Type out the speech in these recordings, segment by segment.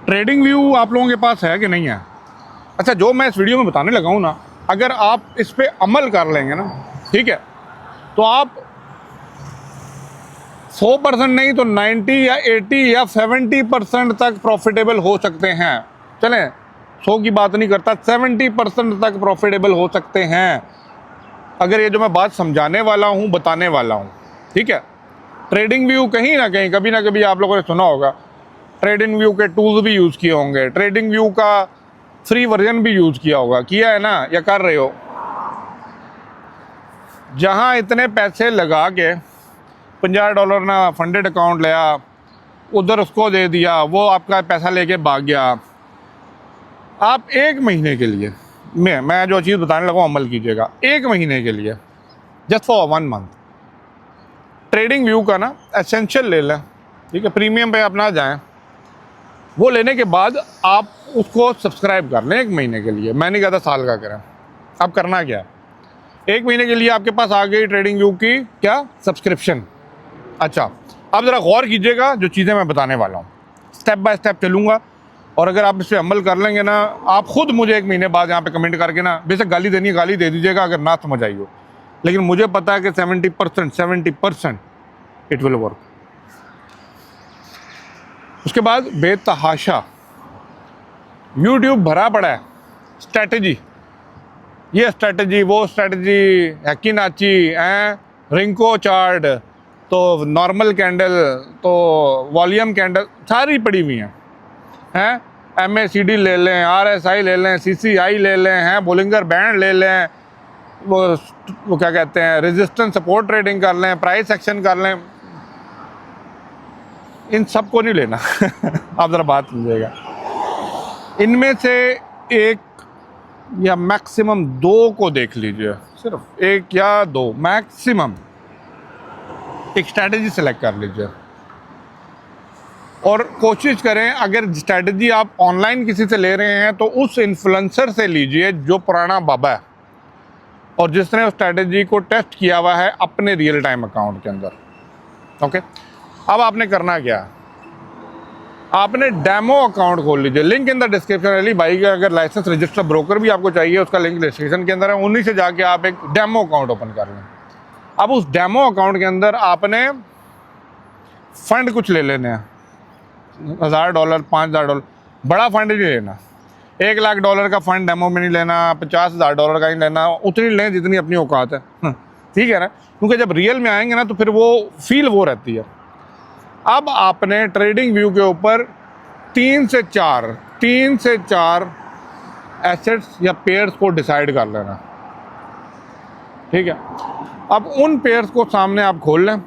Trading view आप लोगों के पास है कि नहीं है? अच्छा, जो मैं इस वीडियो में बताने लगा हूँ ना, अगर आप इस पे अमल कर लेंगे ना, ठीक है, तो आप 100% नहीं तो 90 या 80 या 70% तक प्रॉफिटेबल हो सकते हैं। चलें, 100 की बात नहीं करता, 70% तक प्रॉफिटेबल हो सकते हैं अगर ये जो मैं बात समझाने वाला हूँ, बताने वाला हूँ, ठीक है। ट्रेडिंग व्यू कहीं ना कहीं, कभी ना कभी आप लोगों ने सुना होगा, ट्रेडिंग व्यू के टूल्स भी यूज़ किए होंगे, ट्रेडिंग व्यू का फ्री वर्जन भी यूज़ किया होगा, किया है ना, या कर रहे हो। जहाँ इतने पैसे लगा के $50 ना फंडेड अकाउंट लिया, उधर उसको दे दिया, वो आपका पैसा लेके भाग गया। आप एक महीने के लिए, मैं जो चीज़ बताने लगा अमल कीजिएगा। एक महीने के लिए, just for 1 month, trading view का ना एसेंशियल ले लें, ठीक है, प्रीमियम पे आप ना जाएं। वो लेने के बाद आप उसको सब्सक्राइब कर लें 1 महीने के लिए। मैं नहीं कहता साल का करें। अब करना क्या है, 1 महीने के लिए आपके पास आ गई ट्रेडिंग व्यू की क्या सब्सक्रिप्शन। अच्छा, अब ज़रा गौर कीजिएगा जो चीज़ें मैं बताने वाला हूँ, स्टेप बाय स्टेप चलूँगा, और अगर आप इस पर अमल कर लेंगे ना, आप खुद मुझे 1 महीने बाद यहाँ पे कमेंट करके ना, बेशक गाली देनी है गाली दे दीजिएगा अगर ना समझ आई हो, लेकिन मुझे पता है कि 70% इट विल वर्क। उसके बाद बेतहाशा यूट्यूब भरा पड़ा है स्ट्रैटेजी, ये स्ट्रैटेजी, वो स्ट्रैटेजी, हैकी नाची, रिंको चार्ट, तो नॉर्मल कैंडल, तो वॉल्यूम कैंडल, सारी पड़ी हुई हैं। MACD ले लें, RSI ले लें, CCI ले लें, हैं बोलिंगर बैंड ले लें, वो क्या कहते हैं, रेजिस्टेंस सपोर्ट ट्रेडिंग कर लें, प्राइस एक्शन कर लें, इन सब को नहीं लेना। आप ज़रा बात समझिएगा, इनमें से एक या मैक्सिमम 2 को देख लीजिए, सिर्फ 1 या 2 मैक्सिमम, एक स्ट्रैटेजी सेलेक्ट कर लीजिए और कोशिश करें, अगर स्ट्रैटेजी आप ऑनलाइन किसी से ले रहे हैं तो उस इन्फ्लुएंसर से लीजिए जो पुराना बाबा है और जिसने उस स्ट्रैटेजी को टेस्ट किया हुआ है अपने रियल टाइम अकाउंट के अंदर। ओके, अब आपने करना क्या, आपने डेमो अकाउंट खोल लीजिए, link in the description. Ali भाई का अगर लाइसेंस रजिस्टर ब्रोकर भी आपको चाहिए, उसका लिंक डिस्क्रिप्शन के अंदर है, उन्हीं से जाके आप एक डेमो अकाउंट ओपन कर लें। अब उस डेमो अकाउंट के अंदर आपने फंड कुछ ले लेने हैं, $1000, $5000, बड़ा फंड नहीं लेना, $1 लाख का फंड डेमो में नहीं लेना, $50,000 का नहीं लेना, उतनी लें जितनी अपनी औकात है, ठीक है ना, क्योंकि जब रियल में आएंगे ना तो फिर वो फील वो रहती है। अब आपने ट्रेडिंग व्यू के ऊपर 3 से 4 एसेट्स या पेयर्स को डिसाइड कर लेना, ठीक है। अब उन पेयर्स को सामने आप खोल लें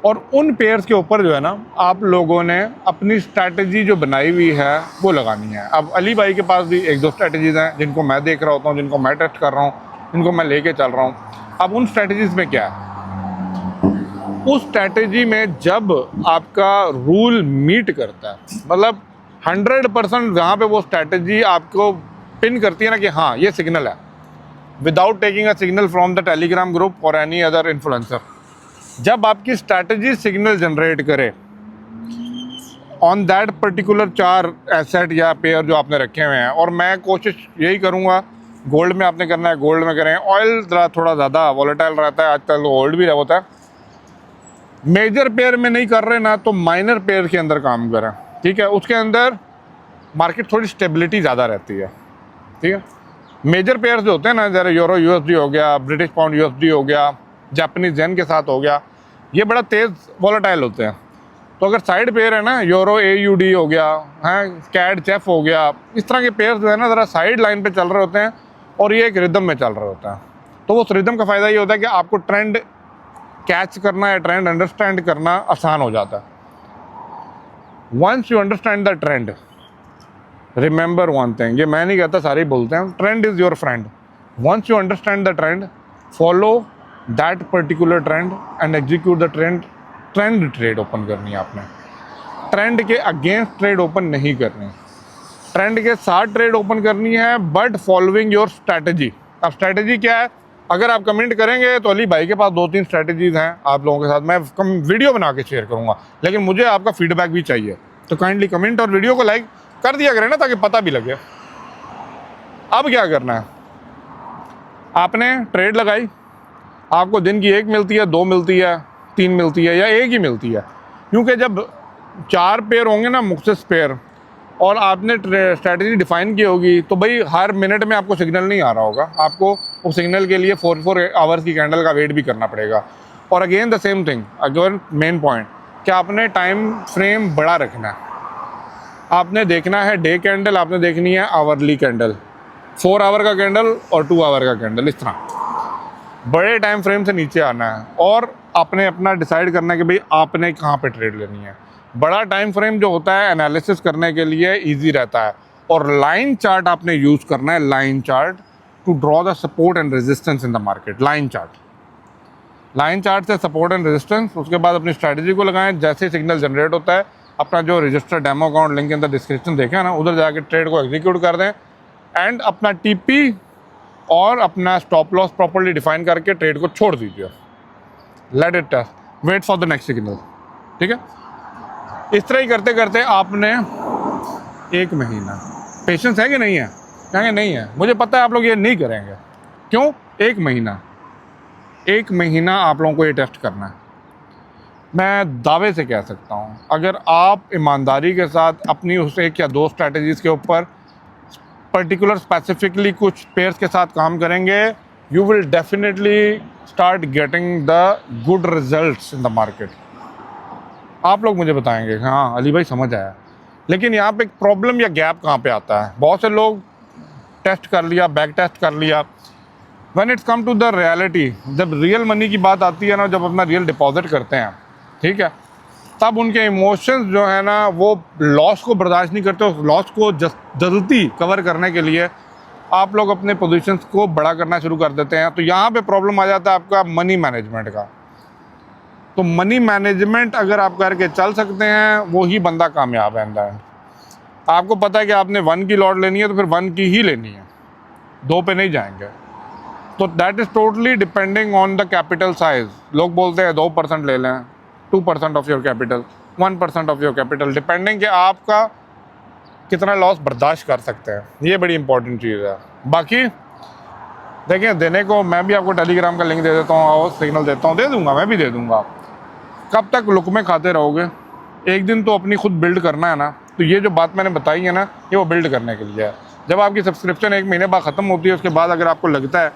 और उन पेयर्स के ऊपर जो है ना, आप लोगों ने अपनी स्ट्रैटेजी जो बनाई हुई है वो लगानी है। अब अली भाई के पास भी 1-2 स्ट्रैटेजीज़ हैं जिनको मैं देख रहा होता हूँ, जिनको मैं टेस्ट कर रहा हूँ, जिनको मैं लेके चल रहा हूँ। अब उन स्ट्रैटेजीज़ में क्या है, उस स्ट्रैटेजी में जब आपका रूल मीट करता है, मतलब 100% जहाँ पे वो स्ट्रैटेजी आपको पिन करती है ना कि हाँ ये सिग्नल है, without taking a signal from the Telegram group और एनी अदर इन्फ्लुएंसर, जब आपकी स्ट्रैटेजी सिग्नल जनरेट करे ऑन दैट पर्टिकुलर 4 एसेट या पेयर जो आपने रखे हुए हैं, और मैं कोशिश यही करूँगा, गोल्ड में आपने करना है गोल्ड में करें, ऑयल थोड़ा ज़्यादा वॉलेटाइल रहता है आजकल, गोल्ड भी होता है, मेजर पेयर में नहीं कर रहे ना तो माइनर पेयर के अंदर काम करें, ठीक है, उसके अंदर मार्केट थोड़ी स्टेबिलिटी ज़्यादा रहती है, ठीक है। मेजर पेयर्स जो होते हैं ना, जरा यूरो USD हो गया, ब्रिटिश पाउंड USD हो गया, जापानीज येन के साथ हो गया, ये बड़ा तेज़ वॉलेटाइल होते हैं। तो अगर साइड पेयर है ना, यूरो AUD हो गया, हैं कैड चेफ हो गया, इस तरह के पेयर्स जो है ना ज़रा साइड लाइन पे चल रहे होते हैं और ये एक रिदम में चल रहे होते हैं। तो उस रिदम का फ़ायदा ये होता है कि आपको ट्रेंड कैच करना या ट्रेंड अंडरस्टैंड करना आसान हो जाता है। Once you understand the trend, remember one thing, ये मैं नहीं कहता, सारे बोलते हैं, trend is your friend. Once you understand the trend, follow that particular trend and execute the trend. Trend trade open करनी है आपने, ट्रेंड के अगेंस्ट ट्रेड ओपन नहीं करनी, ट्रेंड के साथ ट्रेड ओपन करनी है, बट फॉलोइंग योर स्ट्रैटेजी। अब स्ट्रैटेजी क्या है, अगर आप कमेंट करेंगे तो अली भाई के पास 2-3 स्ट्रैटेजीज़ हैं आप लोगों के साथ, मैं वीडियो बना के शेयर करूंगा, लेकिन मुझे आपका फीडबैक भी चाहिए, तो काइंडली कमेंट और वीडियो को लाइक कर दिया करें ना, ताकि पता भी लगे। अब क्या करना है, आपने ट्रेड लगाई, आपको दिन की 1 मिलती है, 2 मिलती है, 3 मिलती है या 1 ही मिलती है, क्योंकि जब 4 पेयर होंगे ना मुख्तलिफ पेयर, और आपने स्ट्रैटेजी डिफाइन की होगी, तो भाई हर मिनट में आपको सिग्नल नहीं आ रहा होगा, आपको उस सिग्नल के लिए 4 आवर्स की कैंडल का वेट भी करना पड़ेगा। और again the same thing, again main point कि आपने टाइम फ्रेम बड़ा रखना है। आपने देखना है डे कैंडल, आपने देखनी है आवरली कैंडल, 4 आवर का कैंडल और 2 आवर का कैंडल, इस तरह बड़े टाइम फ्रेम से नीचे आना है। और आपने अपना डिसाइड करना है कि भाई आपने कहाँ पे ट्रेड लेनी है। बड़ा टाइम फ्रेम जो होता है एनालिसिस करने के लिए इजी रहता है, और लाइन चार्ट आपने यूज़ करना है, line chart to draw the support and resistance in the market. Line chart से सपोर्ट एंड रेजिस्टेंस, उसके बाद अपनी स्ट्रैटेजी को लगाएं। जैसे सिग्नल जनरेट होता है, अपना जो register demo account link in the description देखें ना, उधर जाके ट्रेड को एग्जीक्यूट कर दें, एंड अपना टीपी और अपना स्टॉप लॉस प्रॉपर्ली डिफाइन करके ट्रेड को छोड़ दीजिए। Let it test, wait for the next signal. ठीक है, इस तरह ही करते करते आपने 1 महीना, पेशेंस है कि नहीं है? कहेंगे नहीं है, मुझे पता है आप लोग ये नहीं करेंगे। क्यों? 1 महीना आप लोगों को ये टेस्ट करना है। मैं दावे से कह सकता हूँ, अगर आप ईमानदारी के साथ अपनी उस 1 या 2 स्ट्रैटेजीज़ के ऊपर पर्टिकुलर स्पेसिफिकली कुछ पेयर्स के साथ काम करेंगे, you will definitely start getting the good results in the market. आप लोग मुझे बताएंगे हाँ अली भाई समझ आया, लेकिन यहाँ पे एक प्रॉब्लम या गैप कहाँ पे आता है? बहुत से लोग टेस्ट कर लिया, बैक टेस्ट कर लिया, when it's come to the reality, जब रियल मनी की बात आती है ना, जब अपना रियल डिपॉजिट करते हैं, ठीक है, तब उनके इमोशंस जो है ना वो लॉस को बर्दाश्त नहीं करते। उस लॉस को जल्दी कवर करने के लिए आप लोग अपने पोजीशंस को बड़ा करना शुरू कर देते हैं। तो यहाँ पे प्रॉब्लम आ जाता है आपका मनी मैनेजमेंट का। तो मनी मैनेजमेंट अगर आप करके चल सकते हैं, वो ही बंदा कामयाब है। एंड आपको पता है कि आपने 1 की लॉट लेनी है तो फिर 1 की ही लेनी है, 2 पे नहीं जाएंगे। तो that is totally depending on the capital size. लोग बोलते हैं 2% ले लें, 2% of your capital, 1% of your capital, depending कि आपका कितना लॉस बर्दाश्त कर सकते हैं। ये बड़ी इंपॉर्टेंट चीज़ है। बाकी देखिए, देने को मैं भी आपको टेलीग्राम का लिंक दे देता हूँ और सिग्नल देता हूँ, दे दूँगा, मैं भी दे दूँगा। कब तक लुकमे खाते रहोगे? एक दिन तो अपनी खुद बिल्ड करना है ना। तो ये जो बात मैंने बताई है ना, ये वो बिल्ड करने के लिए है। जब आपकी सब्सक्रिप्शन 1 महीने बाद ख़त्म होती है, उसके बाद अगर आपको लगता है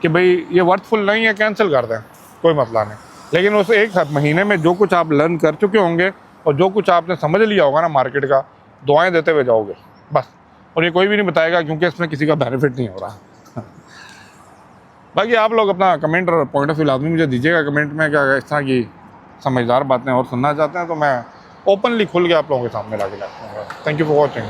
कि भाई ये वर्थफुल नहीं है, कैंसिल कर दें, कोई मसला नहीं। लेकिन उस 1 महीने में जो कुछ आप लर्न कर चुके होंगे और जो कुछ आपने समझ लिया होगा ना मार्केट का, दुआएं देते हुए जाओगे बस। और ये कोई भी नहीं बताएगा, क्योंकि इसमें किसी का बेनिफिट नहीं हो रहा। बाकी आप लोग अपना कमेंट और पॉइंट ऑफ व्यू लाजमी मुझे दीजिएगा कमेंट में, क्या इस तरह की समझदार बातें और सुनना चाहते हैं तो मैं ओपनली खुल के आप लोगों के सामने ला के लाऊंगा। Thank you for watching.